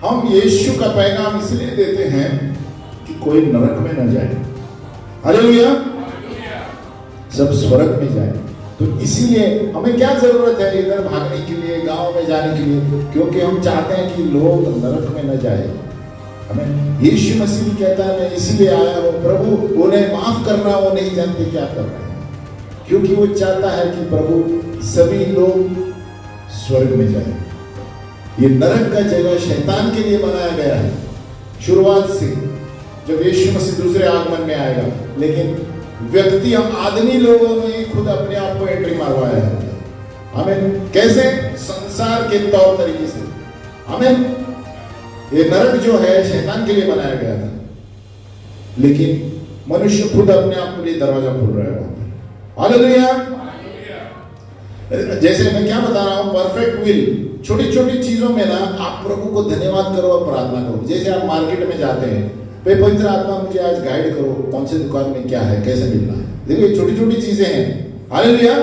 हम यीशु का पैगाम इसलिए देते हैं कि कोई नरक में न जाए। हालेलुया। सब स्वर्ग में जाए। तो इसीलिए हमें क्या जरूरत है इधर भागने के लिए, गांव में जाने के लिए, क्योंकि हम चाहते हैं कि लोग नरक में न जाए। हमें यीशु मसीह कहता है, मैं इसीलिए आया हूं, प्रभु उन्हें माफ करना, वो नहीं जानते क्या कर रहे हैं, क्योंकि वो चाहता है कि प्रभु सभी लोग स्वर्ग में जाए। ये नरक का जगह शैतान के लिए बनाया गया है शुरुआत से, जब यीशु मसीह दूसरे आगमन में आएगा। लेकिन व्यक्ति, हम आदमी लोगों ने खुद अपने आप को एंट्री मारवाया है। हमें कैसे? संसार के तौर तरीके से। हमें ये नरक जो है शैतान के लिए बनाया गया था, लेकिन मनुष्य खुद अपने आप के लिए दरवाजा खोल रहा है। हालेलुया। जैसे मैं क्या बता रहा हूं, परफेक्ट विल। छोटी छोटी चीजों में ना आप प्रभु को धन्यवाद करो और प्रार्थना करो। जैसे आप मार्केट में जाते हैं, पवित्र आत्मा मुझे आज गाइड करो, कौन से दुकान में क्या है, कैसे मिलना है। देखो, ये छोटी छोटी चीजें हैं। हालेलुया।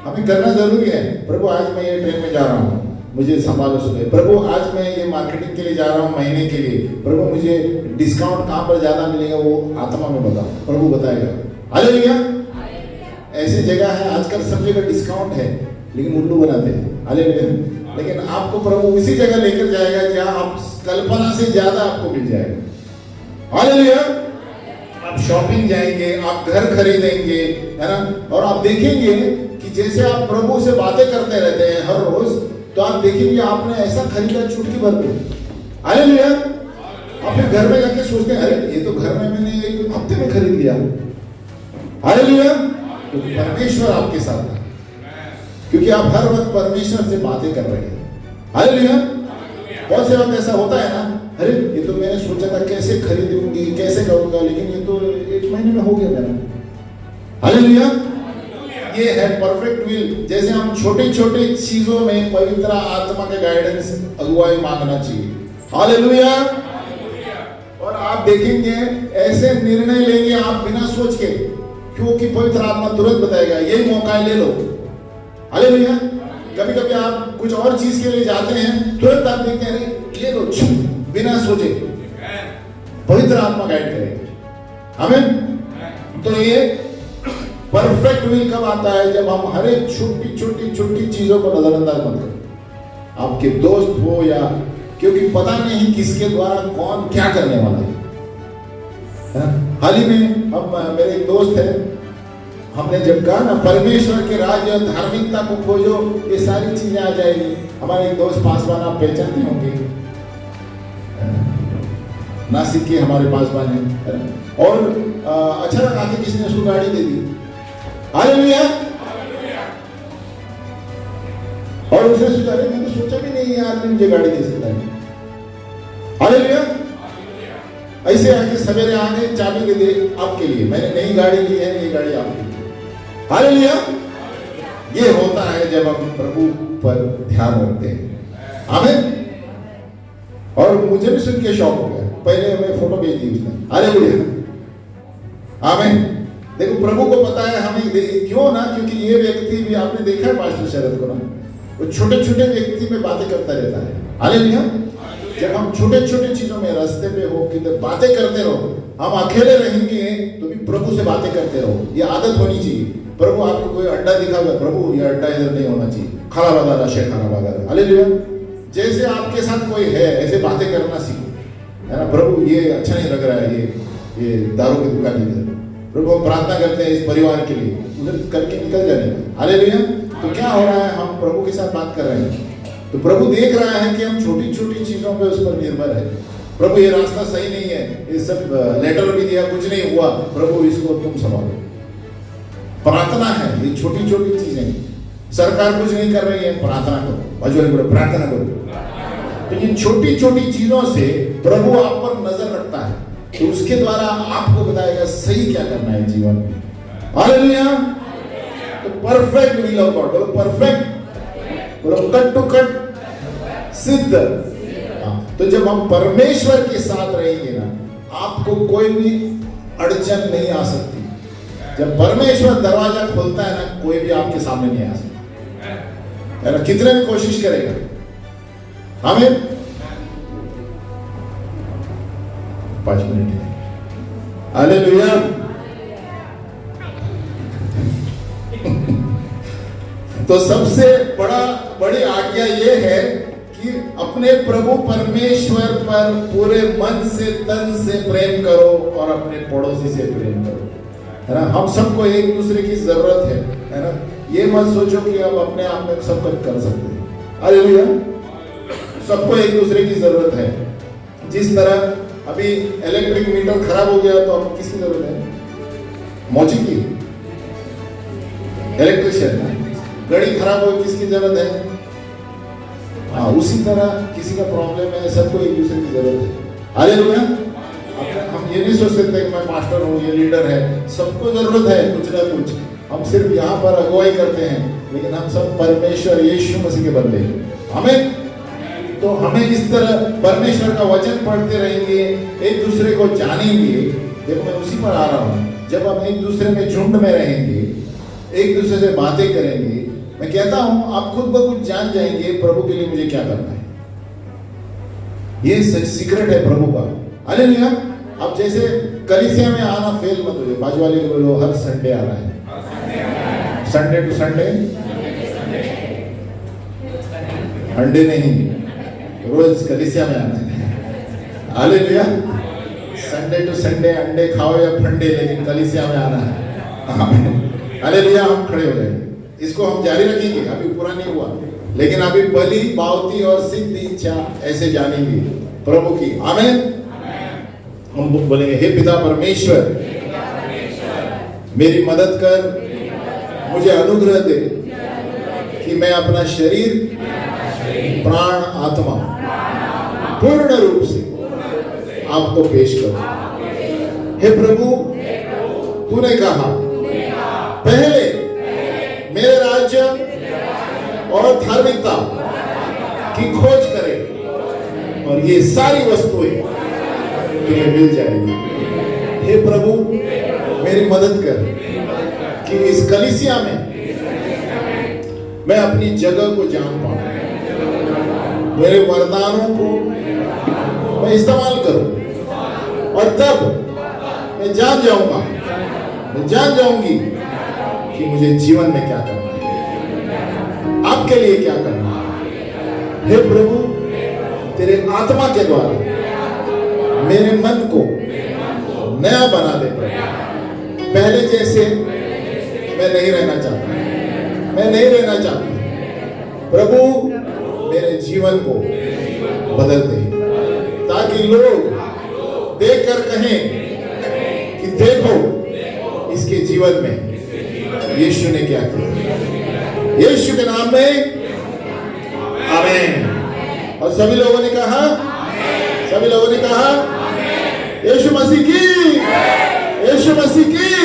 हमें करना जरूरी है। प्रभु आज मैं ये ट्रेन में जा रहा हूँ, मुझे संभालो सुबह। प्रभु आज मैं ये मार्केटिंग के लिए जा रहा हूँ महीने के लिए, प्रभु मुझे डिस्काउंट कहाँ पर ज्यादा मिलेगा, वो आत्मा में बताओ, प्रभु बताएगा। हालेलुया। ऐसी जगह है आजकल सब जगह डिस्काउंट है, लेकिन उल्लू बनाते हैं। हालेलुया। लेकिन आपको प्रभु उसी जगह लेकर जाएगा जहां आप कल्पना से ज्यादा आपको मिल जाएगा। हालेलुया। आप शॉपिंग जाएंगे, आप घर खरीदेंगे, है ना, और आप देखेंगे कि जैसे आप प्रभु से बातें करते रहते हैं हर रोज, तो आप देखेंगे आपने ऐसा खरीदा चुटकी भर में। हालेलुया। आप फिर घर में जाके सोचते हैं, अरे ये तो घर में मैंने एक हफ्ते में खरीद लिया। हालेलुया। तो परमेश्वर आपके साथ है, क्योंकि आप हर वक्त परमेश्वर से बातें कर रहे हैं। हालेलुया। बहुत से वक्त ऐसा होता है ना, अरे ये तो मैंने सोचा था कैसे खरीदूंगी, कैसे करूंगा, लेकिन ये तो 1 महीने में हो गया मेरा। हालेलुया। ये है परफेक्ट विल। जैसे हम छोटी छोटी चीजों में पवित्र आत्मा के गाइडेंस, अगुवाई मांगना चाहिए। हालेलुया। और आप देखेंगे ऐसे निर्णय लेंगे आप बिना सोच के, क्योंकि पवित्र आत्मा तुरंत बताएगा यही मौका है, ले लो। हालेलुया। कभी कभी आप कुछ और चीज के लिए जाते हैं, तुरंत आप देखते हैं अरे ले लो, बिना सोचे पवित्र आत्मा गाइड करेगा। हमें तो ये परफेक्ट विल कब आता है? जब हम हर एक छोटी छोटी छोटी चीजों को नजरअंदाज मत करें। आपके दोस्त हो या, क्योंकि पता नहीं किसके द्वारा कौन क्या करने वाला है। हाल ही में हम, मेरे एक दोस्त है, हमने जब कहा ना परमेश्वर के राज्य और धार्मिकता को खोजो, ये सारी चीजें आ जाएगी। हमारे एक दोस्त पासवान, आप पहचानते होंगे, नासिक के हमारे पासवान है, और अचानक आके किसी ने उसको गाड़ी दे दी। हालेलुया। और उसने सोचा, अरे मैंने सोचा भी नहीं है आदमी मुझे गाड़ी दे सकता है। हालेलुया। ऐसे आके सवेरे आके चाबी दे दे आपके लिए, मैंने नई गाड़ी ली है, ये गाड़ी आपके लिए। हालेलुया। ये होता है जब हम प्रभु पर ध्यान रखते हैं। आमीन। और मुझे भी सुन के शौक हो गया, पहले हमें फोटो भेज दी उसने। हालेलुया, आमीन। देखो प्रभु को पता है हमें क्यों ना, क्योंकि ये व्यक्ति भी आपने देखा है पास्टर शरद को ना, वो छोटे छोटे व्यक्ति में बातें करता रहता है। हालेलुया। जब हम छोटे छोटे चीजों में रास्ते पे हो किधर बातें करते रहो, हम अकेले रहेंगे तो भी प्रभु से बातें करते रहो, ये आदत होनी चाहिए। प्रभु आपको कोई अड्डा दिखा हुआ, प्रभु ये अड्डा इधर नहीं होना चाहिए, खड़ा बाजार शेख खाना बाजार। हालेलुया। जैसे आपके साथ कोई है ऐसे बातें करना सीखो, है ना। प्रभु ये अच्छा नहीं लग रहा है, ये दारू की दुकान इधर, प्रभु हम प्रार्थना करते हैं इस परिवार के लिए, उधर करके निकल जाने। हालेलुया। तो क्या हो रहा है, हम प्रभु के साथ बात कर रहे हैं तो प्रभु देख रहा है कि हम छोटी छोटी चीजों पे उस पर निर्भर है। प्रभु ये रास्ता सही नहीं है, ये सब लेटर भी दिया कुछ नहीं हुआ, प्रभु इसको तुम संभालो। प्रार्थना है, ये छोटी छोटी चीजें, सरकार कुछ नहीं कर रही है, प्रार्थना करो, बाजू वाले प्रार्थना करो। तो ये छोटी छोटी चीजों से प्रभु आप पर नजर रखता है, तो उसके द्वारा आपको बताएगा सही क्या करना है जीवन में। हालेलुया। तो परफेक्ट विल ऑफ गॉड, बोलो परफेक्ट, बोलो कट टू कट सिद्ध। तो जब हम परमेश्वर के साथ रहेंगे ना, आपको कोई भी अड़चन नहीं आ सकती। जब परमेश्वर दरवाजा खोलता है ना, कोई भी आपके सामने नहीं आ सकता, है ना। कितने भी कोशिश करेगा, हमें 5 मिनट है। हालेलुया। तो सबसे बड़ी आज्ञा ये है कि अपने प्रभु परमेश्वर पर पूरे मन से तन से प्रेम करो और अपने पड़ोसी से प्रेम करो, है ना। हम सबको एक दूसरे की जरूरत है ना। ये मत सोचो कि हम अपने आप में सब कुछ कर सकते हैं। हालेलुया। सबको एक दूसरे की जरूरत है। जिस तरह अभी इलेक्ट्रिक मीटर खराब हो गया तो आपको किसकी जरूरत है, मौजी की, इलेक्ट्रिशियन। गाड़ी खराब हो किसकी जरूरत है, हाँ उसी तरह किसी का प्रॉब्लम है, सबको एक दूसरे की जरूरत है। हालेलुया। हम ये नहीं सोच सकते कि मैं मास्टर हूँ, ये लीडर है, सबको जरूरत है कुछ ना कुछ। हम सिर्फ यहाँ पर अगुवाई करते हैं, लेकिन हम सब परमेश्वर यीशु मसीह के बंदे हैं। हमें तो हमें इस तरह परमेश्वर का वचन पढ़ते रहेंगे, एक दूसरे को जानेंगे। देखो मैं उसी पर आ रहा हूँ, जब हम एक दूसरे में झुंड में रहेंगे, एक दूसरे से बातें करेंगे, मैं कहता हूं आप खुद ब खुद जान जाएंगे प्रभु के लिए मुझे क्या करना है। ये सीक्रेट है प्रभु का। हालेलुया। अब जैसे कलीसिया में आना फेल मत हो, बाजू वाले को बोलो हर संडे आना है, संडे टू संडे, अंडे नहीं, रोज कलीसिया में आना है। हालेलुया। संडे टू संडे अंडे खाओ या फंडे, लेकिन कलीसिया में आना है। हालेलुया। हम खड़े हो जाएंगे, इसको हम जारी रखेंगे। अभी पूरा नहीं हुआ, लेकिन अभी बलि पावती और सिद्ध इच्छा ऐसे जानेंगे प्रभु की। आमीन। हम बोलेंगे हे पिता परमेश्वर, मेरी मदद कर, मुझे अनुग्रह दे कि मैं अपना शरीर, प्राण, आत्मा पूर्ण रूप से आपको पेश करूं। हे प्रभु, तूने कहा पहले मेरे राज्य और धार्मिकता की खोज करें और ये सारी वस्तुएं तुम्हें मिल जाएगी। हे प्रभु, मेरी मदद कर कि इस कलीसिया में मैं अपनी जगह को जान पाऊं, मेरे वरदानों को मैं इस्तेमाल करूं, और तब मैं जान जाऊंगा, मैं जान जाऊंगी कि मुझे जीवन में क्या करना है, आपके लिए क्या करना है। हे प्रभु, तेरे आत्मा के द्वारा मेरे मन को नया बना दे प्रभु। पहले जैसे मैं नहीं रहना चाहता, मैं नहीं रहना चाहता प्रभु, मेरे जीवन को बदल दे, ताकि लोग देखकर कहें कि देखो इसके जीवन में यीशु ने क्या किया। यीशु के नाम में आमीन। और सभी लोगों ने कहा, सभी लोगों ने कहा यीशु मसीह की, यीशु मसीह की।